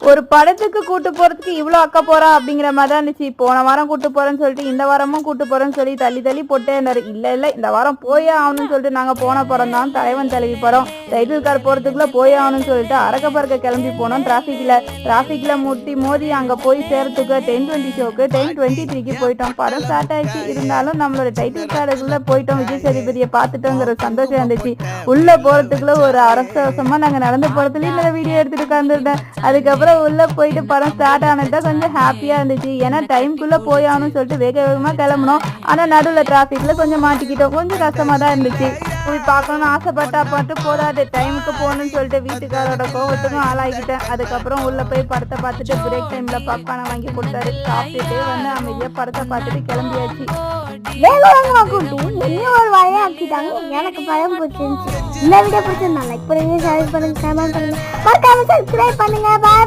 ஒரு படத்துக்கு கூட்டு போறதுக்கு இவ்வளவு அக்கா போறா அப்படிங்கிற மாதிரி தான் இருந்துச்சு. போன வாரம் கூட்டு போறேன்னு சொல்லிட்டு இந்த வாரமும் கூட்டு போறேன்னு சொல்லி தள்ளி தள்ளி போட்டே இருந்தாரு. இல்ல இந்த வாரம் போயே ஆகணும்னு சொல்லிட்டு நாங்க போன படம் தான் தலைவன் தலைவி படம். டைட்டில் கார் போறதுக்குள்ள போயே ஆகணும்னு சொல்லிட்டு அரக்க பறக்க கிளம்பி போனோம். டிராபிக்ல முட்டி மோதி அங்க போய் சேர்த்துக்கு 10:20 ஷோக்கு 10:23க்கு போயிட்டோம். படம் ஸ்டார்ட் ஆயிடுச்சு. இருந்தாலும் நம்மளோட டைட்டில் கார்டுக்குள்ள போயிட்டோம். விஜய் சேதுபதியை பார்த்துட்டோங்கிற சந்தோஷம் இருந்துச்சு. உள்ள போறதுக்குள்ள ஒரு அவசரமா நாங்க நடந்து போறதுலயும் இந்த வீடியோ எடுத்துட்டு உட்காந்துருந்தேன். அதுக்கப்புறம் உள்ள போயிட்டு படம் ஸ்டார்ட் ஆனதுதான் கொஞ்சம் ஹாப்பியா இருந்துச்சு. ஏன்னா டைம்குள்ள போயாகணும்னு சொல்லிட்டு வேக வேகமா கிளம்பணும். ஆனா நடுவுல டிராபிக்ல கொஞ்சம் மாட்டிக்கிட்டோம். கொஞ்சம் கஷ்டமா தான் இருந்துச்சு. போய் பார்க்கணும்னு ஆசைப்பட்டா மட்டும் போதாது, டைமுக்கு போகணும்னு சொல்லிட்டு வீட்டுக்காரோட கோவத்துக்கும் ஆளாகிட்டேன். அதுக்கப்புறம் உள்ள போய் படத்தை பார்த்துட்டு பிரேக் டைம்ல பாப்கார்னை வாங்கி கொடுத்தாரு. சாப்பிட்டுட்டு வந்து அமைதியா படத்தை பார்த்துட்டு கிளம்பியாச்சு. வேகமா கூட்டி என்ன ஒரு வழியா ஆக்கிட்டாங்க. எனக்கு பயம் பிடிச்சிருந்துச்சு. இந்த வீடியோ பிடிச்சிருந்தா லைக் பண்ணுங்க, ஷேர் பண்ணுங்க, கமெண்ட் பண்ணுங்க, மறக்காம சப்ஸ்கிரைப் பண்ணுங்க. பாய்.